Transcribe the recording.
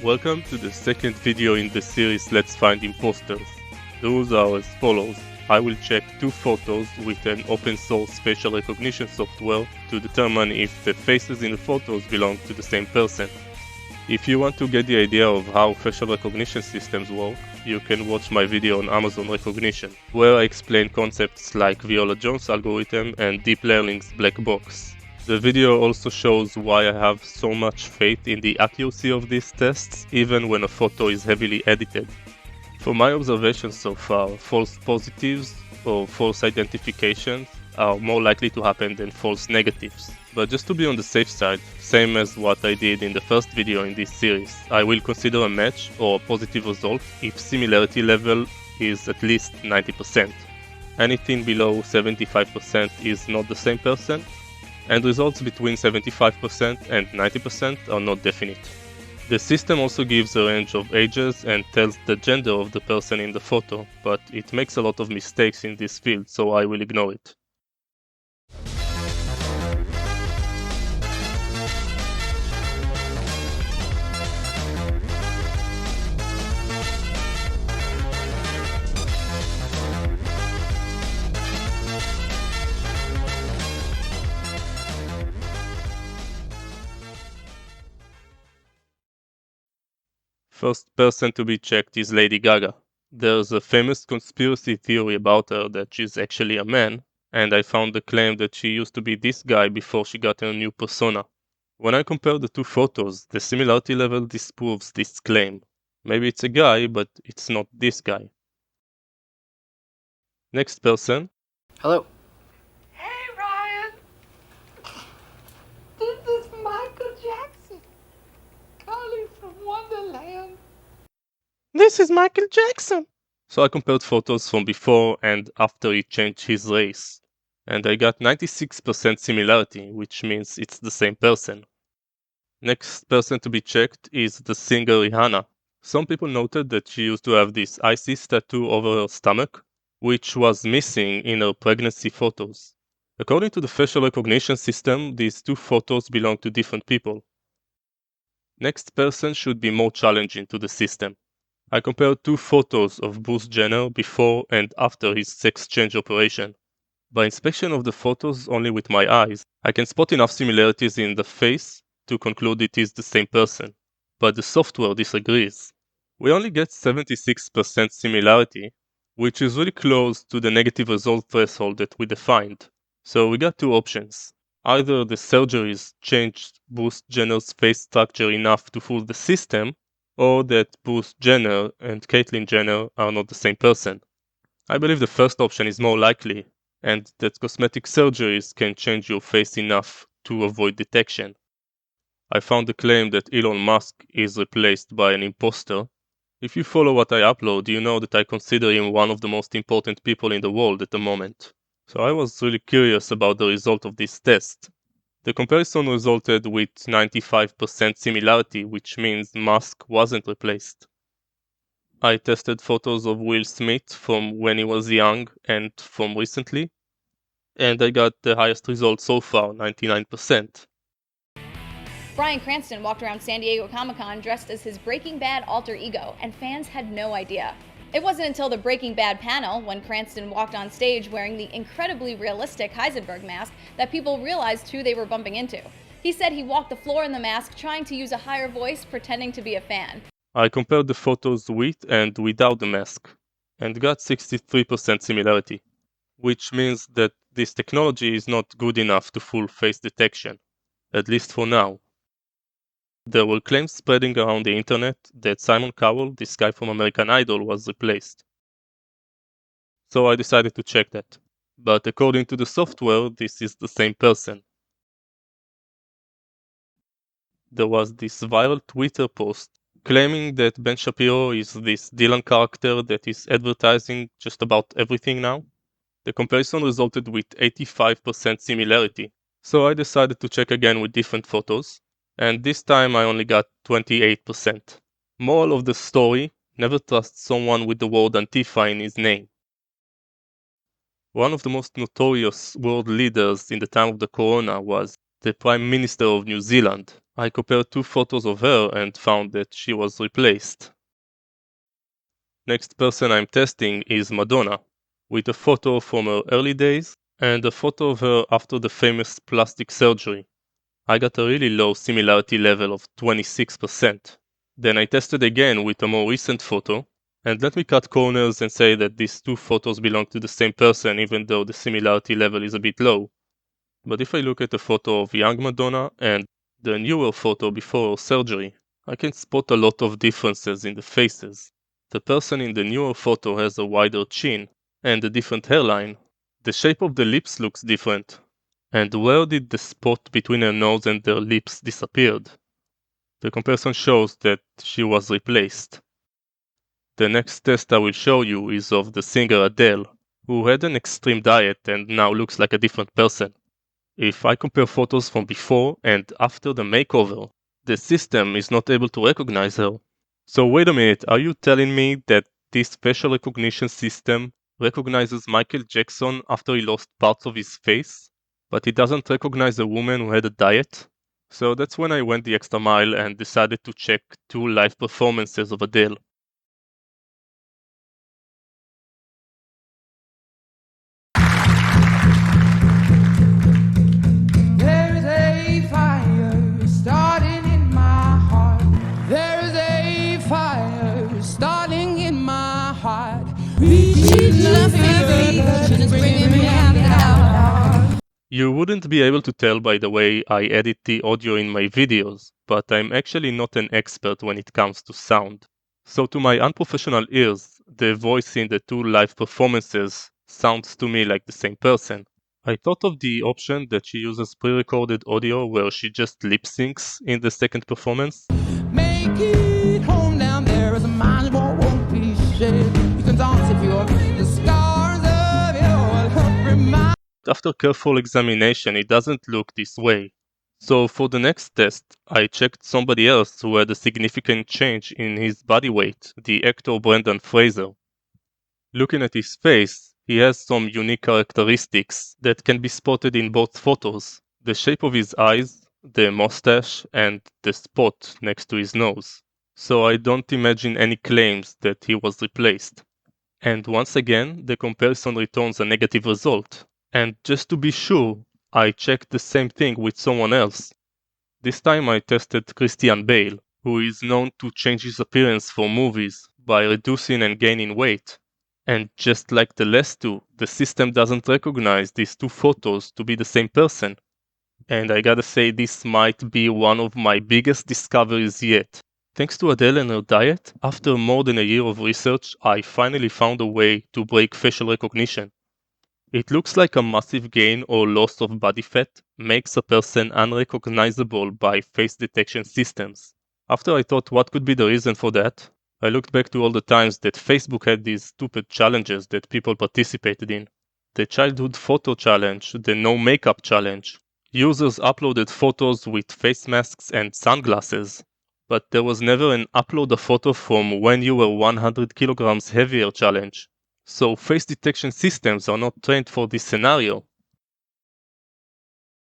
Welcome to the second video in the series Let's Find Imposters. The rules are as follows. I will check two photos with an open source facial recognition software to determine if the faces in the photos belong to the same person. If you want to get the idea of how facial recognition systems work, you can watch my video on Amazon Recognition, where I explain concepts like Viola-Jones algorithm and deep learning's black box. The video also shows why I have so much faith in the accuracy of these tests, even when a photo is heavily edited. From my observations so far, false positives or false identifications are more likely to happen than false negatives. But just to be on the safe side, same as what I did in the first video in this series, I will consider a match or a positive result if similarity level is at least 90%. Anything below 75% is not the same person, and results between 75% and 90% are not definite. The system also gives a range of ages and tells the gender of the person in the photo, but it makes a lot of mistakes in this field, so I will ignore it. First person to be checked is Lady Gaga. There's a famous conspiracy theory about her that she's actually a man, and I found the claim that she used to be this guy before she got her new persona. When I compare the two photos, the similarity level disproves this claim. Maybe it's a guy, but it's not this guy. Next person. Hello. Hey, Ryan. This is Michael Jackson calling from Wonderland. This is Michael Jackson! So I compared photos from before and after he changed his race, and I got 96% similarity, which means it's the same person. Next person to be checked is the singer Rihanna. Some people noted that she used to have this ISIS tattoo over her stomach, which was missing in her pregnancy photos. According to the facial recognition system, these two photos belong to different people. Next person should be more challenging to the system. I compared two photos of Bruce Jenner before and after his sex change operation. By inspection of the photos only with my eyes, I can spot enough similarities in the face to conclude it is the same person. But the software disagrees. We only get 76% similarity, which is really close to the negative result threshold that we defined. So we got two options. Either the surgeries changed Bruce Jenner's face structure enough to fool the system, or that Bruce Jenner and Caitlyn Jenner are not the same person. I believe the first option is more likely, and that cosmetic surgeries can change your face enough to avoid detection. I found the claim that Elon Musk is replaced by an imposter. If you follow what I upload, you know that I consider him one of the most important people in the world at the moment. So I was really curious about the result of this test. The comparison resulted with 95% similarity, which means Musk wasn't replaced. I tested photos of Will Smith from when he was young and from recently, and I got the highest result so far, 99%. Bryan Cranston walked around San Diego Comic-Con dressed as his Breaking Bad alter ego, and fans had no idea. It wasn't until the Breaking Bad panel, when Cranston walked on stage wearing the incredibly realistic Heisenberg mask, that people realized who they were bumping into. He said he walked the floor in the mask, trying to use a higher voice, pretending to be a fan. I compared the photos with and without the mask, and got 63% similarity, which means that this technology is not good enough to fool face detection, at least for now. There were claims spreading around the internet that Simon Cowell, this guy from American Idol, was replaced. So I decided to check that. But according to the software, this is the same person. There was this viral Twitter post claiming that Ben Shapiro is this Dylan character that is advertising just about everything now. The comparison resulted with 85% similarity. So I decided to check again with different photos, and this time I only got 28%. Moral of the story, never trust someone with the word Antifa in his name. One of the most notorious world leaders in the time of the corona was the Prime Minister of New Zealand. I compared two photos of her and found that she was replaced. Next person I'm testing is Madonna, with a photo from her early days and a photo of her after the famous plastic surgery. I got a really low similarity level of 26%. Then I tested again with a more recent photo, and let me cut corners and say that these two photos belong to the same person even though the similarity level is a bit low. But if I look at a photo of young Madonna and the newer photo before her surgery, I can spot a lot of differences in the faces. The person in the newer photo has a wider chin and a different hairline. The shape of the lips looks different. And where did the spot between her nose and her lips disappeared? The comparison shows that she was replaced. The next test I will show you is of the singer Adele, who had an extreme diet and now looks like a different person. If I compare photos from before and after the makeover, the system is not able to recognize her. So wait a minute, are you telling me that this facial recognition system recognizes Michael Jackson after he lost parts of his face, but it doesn't recognize a woman who had a diet? So that's when I went the extra mile and decided to check two live performances of Adele. There's a fire starting in my heart. There's a fire starting in my heart. You wouldn't be able to tell by the way I edit the audio in my videos, but I'm actually not an expert when it comes to sound. So to my unprofessional ears, the voice in the two live performances sounds to me like the same person. I thought of the option that she uses pre-recorded audio where she just lip syncs in the second performance. Make it home down there as a man won't be shed. You can dance if you're the scars of your help remind. After careful examination, it doesn't look this way. So for the next test, I checked somebody else who had a significant change in his body weight, the actor Fraser. Looking at his face, he has some unique characteristics that can be spotted in both photos. The shape of his eyes, the mustache, and the spot next to his nose. So I don't imagine any claims that he was replaced. And once again, the comparison returns a negative result. And just to be sure, I checked the same thing with someone else. This time I tested Christian Bale, who is known to change his appearance for movies by reducing and gaining weight. And just like the last two, the system doesn't recognize these two photos to be the same person. And I gotta say, this might be one of my biggest discoveries yet. Thanks to Adele and her diet, after more than a year of research, I finally found a way to break facial recognition. It looks like a massive gain or loss of body fat makes a person unrecognizable by face detection systems. After I thought what could be the reason for that, I looked back to all the times that Facebook had these stupid challenges that people participated in. The childhood photo challenge, the no makeup challenge. Users uploaded photos with face masks and sunglasses, but there was never an upload a photo from when you were 100 kilograms heavier challenge. So face detection systems are not trained for this scenario.